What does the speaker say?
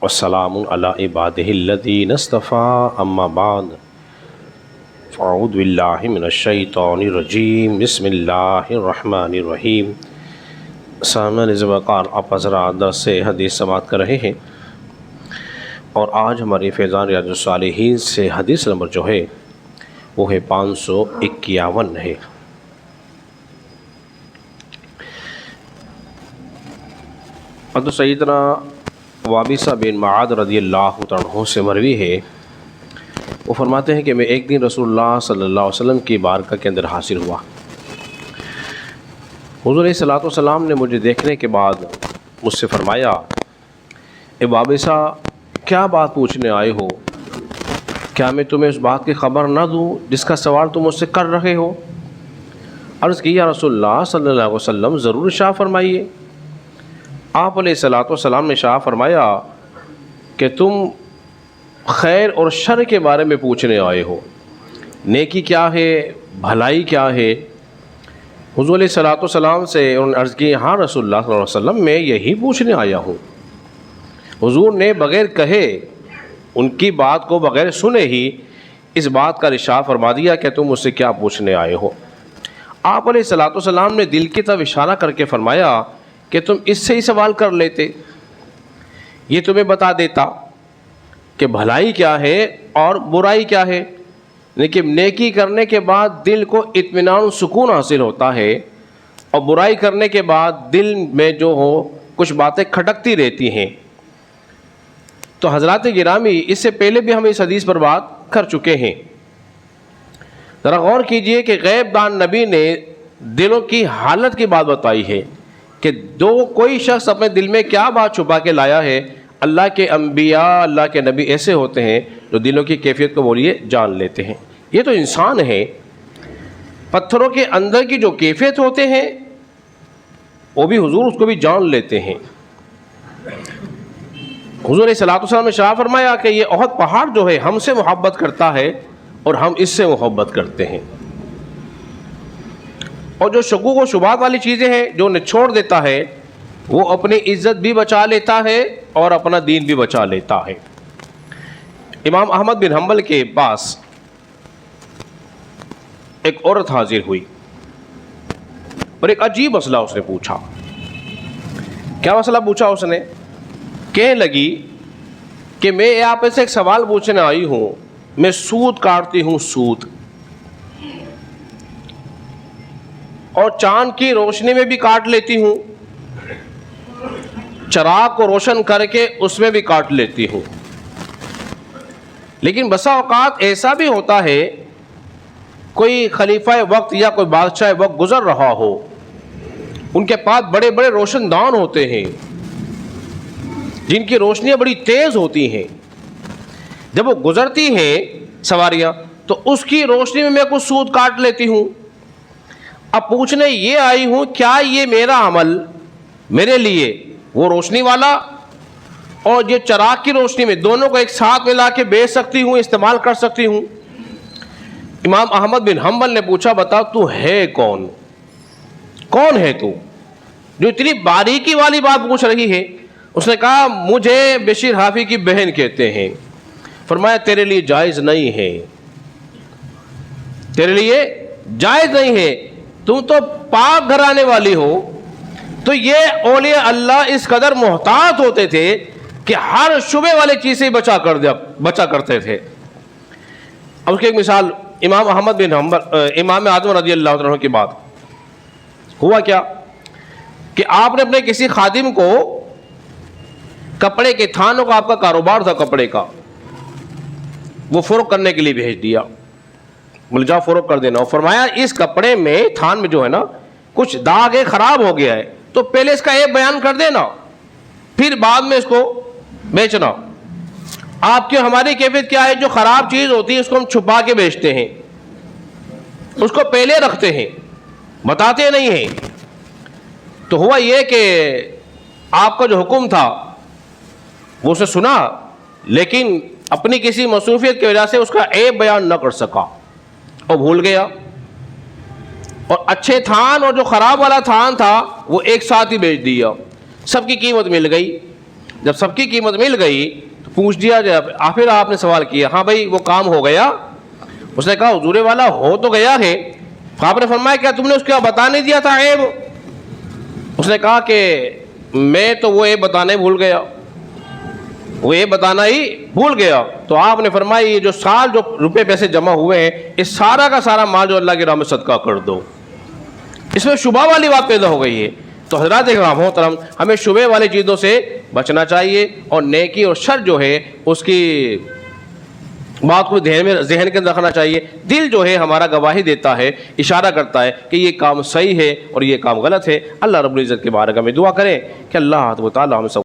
والسلام علی عبادہ الذین اصطفیٰ اما بعد فاعوذ باللہ من الشیطان الرجیم بسم اللہ الرحمن الرحیم۔ سامعین وقار، آپ حضرات درس حدیث سماعت کر رہے ہیں اور آج ہماری فیضان ریاض الصالحین سے حدیث نمبر جو ہے وہ ہے 551 ہے۔ حضرت سیدنا وابصہ بن معاذ رضی اللہ عنہ سے مروی ہے، وہ فرماتے ہیں کہ میں ایک دن رسول اللہ صلی اللہ علیہ وسلم کی بارگاہ کے اندر حاضر ہوا۔ حضور علیہ الصلوۃ والسلام نے مجھے دیکھنے کے بعد مجھ سے فرمایا، اے وابصہ، کیا بات پوچھنے آئے ہو؟ کیا میں تمہیں اس بات کی خبر نہ دوں جس کا سوال تم مجھ سے کر رہے ہو؟ عرض کی، یا رسول اللہ صلی اللہ علیہ وسلم، ضرور ارشاد فرمائیے۔ آپ علیہ الصلوۃ والسلام نے ارشاد فرمایا کہ تم خیر اور شر کے بارے میں پوچھنے آئے ہو، نیکی کیا ہے، بھلائی کیا ہے؟ حضور علیہ الصلوۃ والسلام سے انہوں نے عرض کی، ہاں رسول اللہ صلی اللہ علیہ وسلم، میں یہی پوچھنے آیا ہوں۔ حضور نے بغیر کہے، ان کی بات کو بغیر سنے ہی اس بات کا ارشاد فرما دیا کہ تم مجھ سے کیا پوچھنے آئے ہو۔ آپ علیہ الصلوۃ والسلام نے دل کی طرف اشارہ کر کے فرمایا کہ تم اس سے ہی سوال کر لیتے، یہ تمہیں بتا دیتا کہ بھلائی کیا ہے اور برائی کیا ہے۔ لیکن نیکی کرنے کے بعد دل کو اطمینان و سکون حاصل ہوتا ہے، اور برائی کرنے کے بعد دل میں جو ہو کچھ باتیں کھٹکتی رہتی ہیں۔ تو حضرات گرامی، اس سے پہلے بھی ہم اس حدیث پر بات کر چکے ہیں۔ ذرا غور کیجئے کہ غیب دان نبی نے دلوں کی حالت کی بات بتائی ہے کہ کوئی شخص اپنے دل میں کیا بات چھپا کے لایا ہے۔ اللہ کے انبیاء، اللہ کے نبی ایسے ہوتے ہیں جو دلوں کی کیفیت کو بولیے جان لیتے ہیں۔ یہ تو انسان ہے، پتھروں کے اندر کی جو کیفیت ہوتے ہیں وہ بھی حضور اس کو بھی جان لیتے ہیں۔ حضور علیہ الصلوۃ والسلام نے ارشاد فرمایا کہ یہ احد پہاڑ جو ہے ہم سے محبت کرتا ہے اور ہم اس سے محبت کرتے ہیں، اور جو شکوک و شبہات والی چیزیں ہیں جو نچوڑ دیتا ہے وہ اپنی عزت بھی بچا لیتا ہے اور اپنا دین بھی بچا لیتا ہے۔ امام احمد بن حنبل کے پاس ایک عورت حاضر ہوئی اور ایک عجیب مسئلہ اس نے پوچھا۔ کیا مسئلہ پوچھا اس نے؟ کہنے لگی کہ میں آپ سے ایک سوال پوچھنے آئی ہوں، میں سود کاٹتی ہوں، سود، اور چاند کی روشنی میں بھی کاٹ لیتی ہوں، چراغ کو روشن کر کے اس میں بھی کاٹ لیتی ہوں۔ لیکن بسا اوقات ایسا بھی ہوتا ہے کوئی خلیفہ وقت یا کوئی بادشاہ وقت گزر رہا ہو، ان کے پاس بڑے بڑے روشن دان ہوتے ہیں جن کی روشنیاں بڑی تیز ہوتی ہیں، جب وہ گزرتی ہیں سواریاں تو اس کی روشنی میں کچھ سود کاٹ لیتی ہوں۔ اب پوچھنے یہ آئی ہوں، کیا یہ میرا عمل میرے لیے وہ روشنی والا اور یہ چراغ کی روشنی میں دونوں کو ایک ساتھ ملا کے بیچ سکتی ہوں، استعمال کر سکتی ہوں؟ امام احمد بن حنبل نے پوچھا، بتا تو ہے کون؟ کون ہے تو جو اتنی باریکی والی بات پوچھ رہی ہے؟ اس نے کہا، مجھے بشیر حافی کی بہن کہتے ہیں۔ فرمایا، تیرے لیے جائز نہیں ہے، تیرے لیے جائز نہیں ہے، تم تو پاک گھرانے والی ہو۔ تو یہ اولیاء اللہ اس قدر محتاط ہوتے تھے کہ ہر شبہ والی چیز سے بچا کرتے تھے۔ اب اس کی ایک مثال، امام احمد بن حنبل، امام اعظم رضی اللہ عنہ کی بات ہوا کیا کہ آپ نے اپنے کسی خادم کو کپڑے کے تھانوں کا، آپ کا کاروبار تھا کپڑے کا، وہ فروخت کرنے کے لیے بھیج دیا، بولے جاؤ فروخت کر دینا۔ اور فرمایا، اس کپڑے میں تھان میں جو ہے نا کچھ داغ ہے، خراب ہو گیا ہے، تو پہلے اس کا عیب بیان کر دینا، پھر بعد میں اس کو بیچنا۔ آپ کی ہماری کیفیت کیا ہے؟ جو خراب چیز ہوتی ہے اس کو ہم چھپا کے بیچتے ہیں، اس کو پہلے رکھتے ہیں، بتاتے نہیں ہیں۔ تو ہوا یہ کہ آپ کا جو حکم تھا وہ اسے سنا، لیکن اپنی کسی مصروفیت کی وجہ سے اس کا عیب بیان نہ کر سکا اور بھول گیا، اور اچھے تھان اور جو خراب والا تھان تھا وہ ایک ساتھ ہی بیچ دیا، سب کی قیمت مل گئی۔ جب سب کی قیمت مل گئی تو پوچھ دیا جائے، پھر آپ نے سوال کیا ہاں بھائی وہ کام ہو گیا؟ اس نے کہا حضور والا ہو تو گیا ہے، آپ نے فرمایا کیا تم نے اس کو بتا نہیں دیا تھا عیب؟ اس نے کہا کہ میں تو وہ عیب بتانا ہی بھول گیا، وہ عیب بتانا ہی بھول گیا۔ تو آپ نے فرمایا یہ جو سال جو روپے پیسے جمع ہوئے ہیں اس سارا کا سارا مال جو اللہ کی راہ میں صدقہ کر دو۔ اس میں شبہ والی بات پیدا ہو گئی ہے۔ تو حضرات اکرام محترم، ہمیں شبہ والی چیزوں سے بچنا چاہیے، اور نیکی اور شر جو ہے اس کی بات کو ذہن کے اندر رکھنا چاہیے۔ دل جو ہے ہمارا گواہی دیتا ہے، اشارہ کرتا ہے کہ یہ کام صحیح ہے اور یہ کام غلط ہے۔ اللہ رب العزت کے بارگاہ میں دعا کریں کہ اللہ تعالیٰ ہم سب